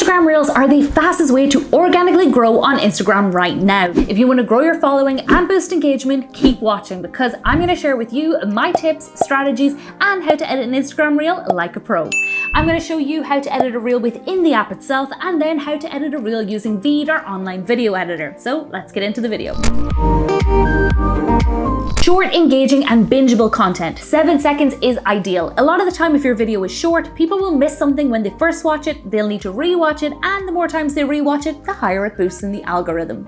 Instagram Reels are the fastest way to organically grow on Instagram right now. If you want to grow your following and boost engagement, keep watching because I'm going to share with you my tips, strategies, and how to edit an Instagram Reel like a pro. I'm going to show you how to edit a Reel within the app itself and then how to edit a Reel using VEED, our online video editor. So let's get into the video. Short, engaging, and bingeable content. 7 seconds is ideal. A lot of the time, if your video is short, people will miss something when they first watch it, they'll need to rewatch it, and the more times they rewatch it, the higher it boosts in the algorithm.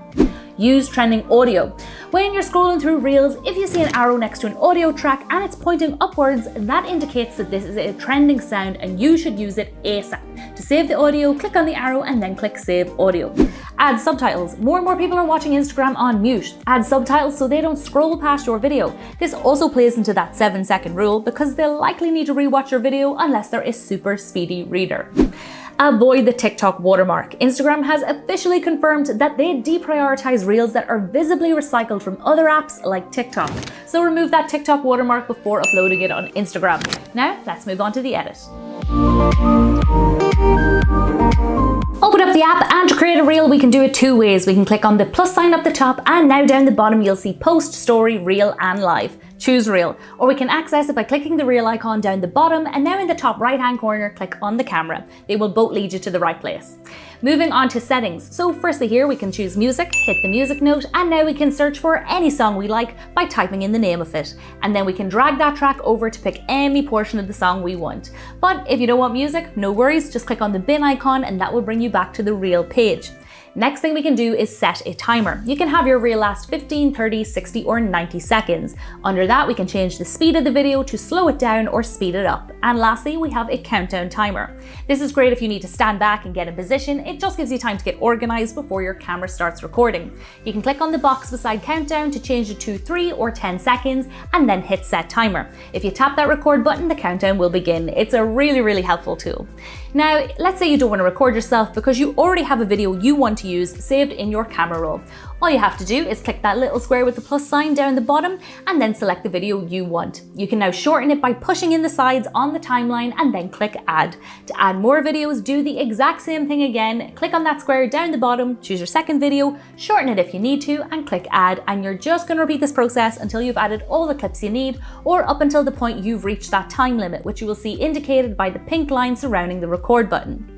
Use trending audio. When you're scrolling through Reels, if you see an arrow next to an audio track and it's pointing upwards, that indicates that this is a trending sound and you should use it ASAP. To save the audio, click on the arrow and then click Save Audio. Add subtitles. More and more people are watching Instagram on mute. Add subtitles so they don't scroll past your video. This also plays into that 7-second rule because they'll likely need to rewatch your video unless they're a super speedy reader. Avoid the TikTok watermark. Instagram has officially confirmed that they deprioritize Reels that are visibly recycled from other apps like TikTok. So remove that TikTok watermark before uploading it on Instagram. Now, let's move on to the edit. Open up the app, and to create a Reel we can do it two ways. We can click on the plus sign up the top, and now down the bottom you'll see Post, Story, Reel and Live. Choose Reel, or we can access it by clicking the Reel icon down the bottom, and now in the top right hand corner click on the camera. They will both lead you to the right place. Moving on to settings. So firstly here we can choose music, hit the music note, and now we can search for any song we like by typing in the name of it. And then we can drag that track over to pick any portion of the song we want. But if you don't want music, no worries, just click on the bin icon and that will bring you back to the Reel page. Next thing we can do is set a timer. You can have your Reel last 15, 30, 60 or 90 seconds. Under that we can change the speed of the video to slow it down or speed it up. And lastly we have a countdown timer. This is great if you need to stand back and get in position. It just gives you time to get organized before your camera starts recording. You can click on the box beside countdown to change it to 3 or 10 seconds and then hit set timer. If you tap that record button, the countdown will begin. It's a really helpful tool. Now, let's say you don't want to record yourself because you already have a video you want to use saved in your camera roll. All you have to do is click that little square with the plus sign down the bottom and then select the video you want. You can now shorten it by pushing in the sides on the timeline and then click add. To add more videos, do the exact same thing again. Click on that square down the bottom, choose your second video, shorten it if you need to and click add, and you're just going to repeat this process until you've added all the clips you need or up until the point you've reached that time limit, which you will see indicated by the pink line surrounding the record button.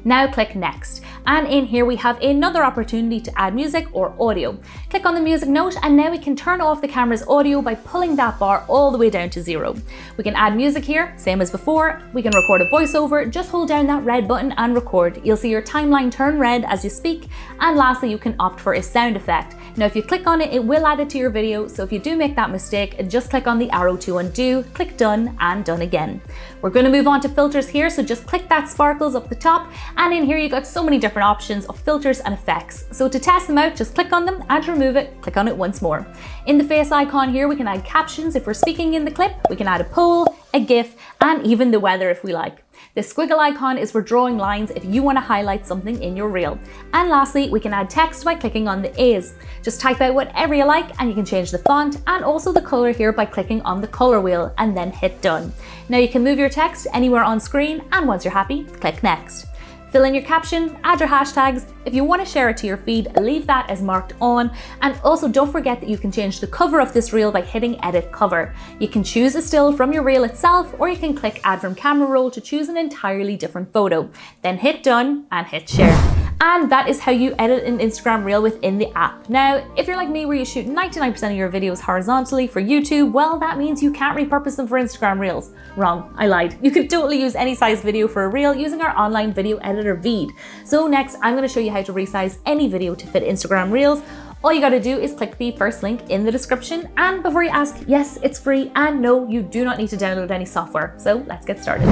Now click next, and in here we have another opportunity to add music or audio. Click on the music note and now we can turn off the camera's audio by pulling that bar all the way down to 0. We can add music here, same as before. We can record a voiceover, just hold down that red button and record. You'll see your timeline turn red as you speak, and lastly you can opt for a sound effect. Now if you click on it, it will add it to your video, so if you do make that mistake, just click on the arrow to undo, click done and done again. We're going to move on to filters here, so just click that sparkles up the top, and in here you got so many different options of filters and effects. So to test them out, just click on them, and to remove it, click on it once more. In the face icon here we can add captions if we're speaking in the clip, we can add a poll, a GIF, and even the weather if we like. The squiggle icon is for drawing lines if you want to highlight something in your Reel. And lastly, we can add text by clicking on the A's. Just type out whatever you like and you can change the font and also the color here by clicking on the color wheel and then hit done. Now you can move your text anywhere on screen, and once you're happy, click next. Fill in your caption, add your hashtags. If you want to share it to your feed, leave that as marked on. And also don't forget that you can change the cover of this Reel by hitting edit cover. You can choose a still from your Reel itself, or you can click add from camera roll to choose an entirely different photo. Then hit done and hit share. And that is how you edit an Instagram Reel within the app. Now, if you're like me where you shoot 99% of your videos horizontally for YouTube, well, that means you can't repurpose them for Instagram Reels. Wrong, I lied. You can totally use any size video for a Reel using our online video editor VEED. So next, I'm going to show you how to resize any video to fit Instagram Reels. All you gotta do is click the first link in the description, and before you ask, yes, it's free, and no, you do not need to download any software. So let's get started.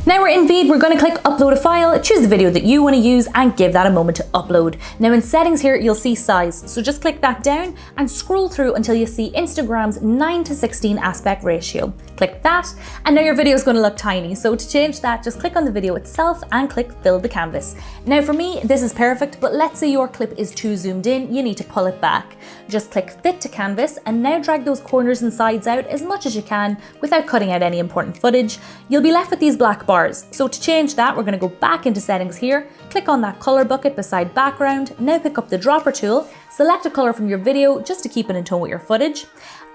Now we're in VEED, we're gonna click upload a file, choose the video that you wanna use and give that a moment to upload. Now in settings here, you'll see size. So just click that down and scroll through until you see Instagram's 9:16 aspect ratio. Click that, and now your video is gonna look tiny. So to change that, just click on the video itself and click fill the canvas. Now for me, this is perfect, but let's say your clip is too zoomed in, you need to pull it back. Just click fit to canvas and now drag those corners and sides out as much as you can without cutting out any important footage. You'll be left with these black bars bars. So to change that, we're going to go back into settings here, click on that color bucket beside background, now pick up the dropper tool, select a color from your video just to keep it in tone with your footage.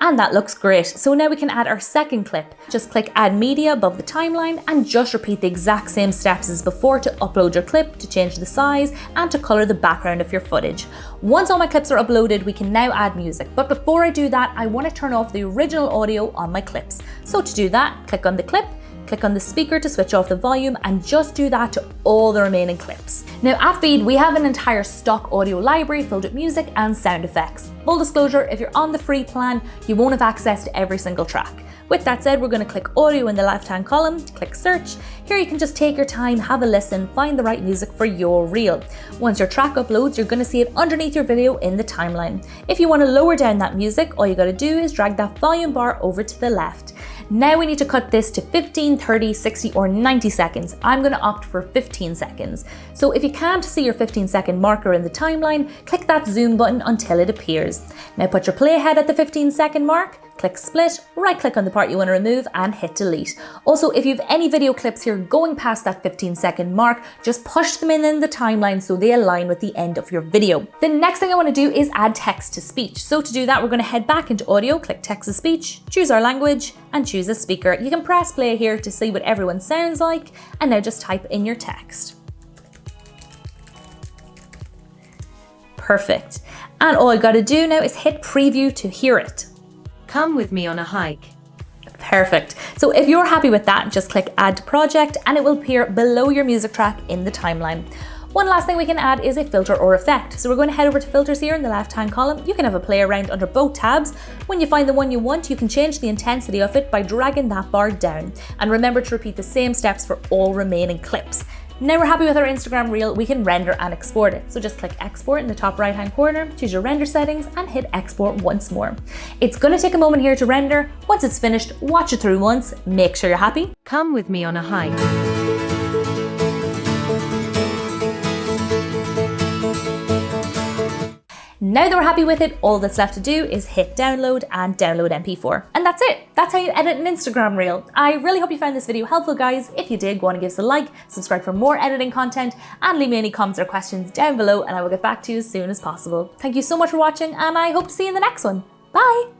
And that looks great. So now we can add our second clip. Just click add media above the timeline and just repeat the exact same steps as before to upload your clip, to change the size and to color the background of your footage. Once all my clips are uploaded, we can now add music. But before I do that, I want to turn off the original audio on my clips. So to do that, click on the clip, click on the speaker to switch off the volume, and just do that to all the remaining clips. Now at VEED, we have an entire stock audio library filled with music and sound effects. Full disclosure, if you're on the free plan, you won't have access to every single track. With that said, we're going to click audio in the left-hand column, click search. Here you can just take your time, have a listen, find the right music for your reel. Once your track uploads, you're going to see it underneath your video in the timeline. If you want to lower down that music, all you got to do is drag that volume bar over to the left. Now we need to cut this to 15, 30, 60 or 90 seconds. I'm going to opt for 15 seconds. So if you can't see your 15-second marker in the timeline, click that zoom button until it appears. Now put your playhead at the 15-second mark, click split, right click on the part you want to remove and hit delete. Also, if you have any video clips here going past that 15-second mark, just push them in the timeline so they align with the end of your video. The next thing I want to do is add text to speech. So to do that, we're going to head back into audio, click text to speech, choose our language and choose a speaker. You can press play here to see what everyone sounds like, and now just type in your text. Perfect. And all I got to do now is hit preview to hear it. Come with me on a hike. Perfect. So if you're happy with that, just click add to project and it will appear below your music track in the timeline. One last thing we can add is a filter or effect. So we're going to head over to filters here in the left hand column. You can have a play around under both tabs. When you find the one you want, you can change the intensity of it by dragging that bar down. And remember to repeat the same steps for all remaining clips. Now we're happy with our Instagram reel, we can render and export it. So just click export in the top right hand corner, choose your render settings and hit export once more. It's going to take a moment here to render. Once it's finished, watch it through once, make sure you're happy. Come with me on a hike. Now that we're happy with it, all that's left to do is hit download and download MP4. And that's it. That's how you edit an Instagram reel. I really hope you found this video helpful, guys. If you did, go on and give us a like, subscribe for more editing content, and leave me any comments or questions down below, and I will get back to you as soon as possible. Thank you so much for watching, and I hope to see you in the next one. Bye!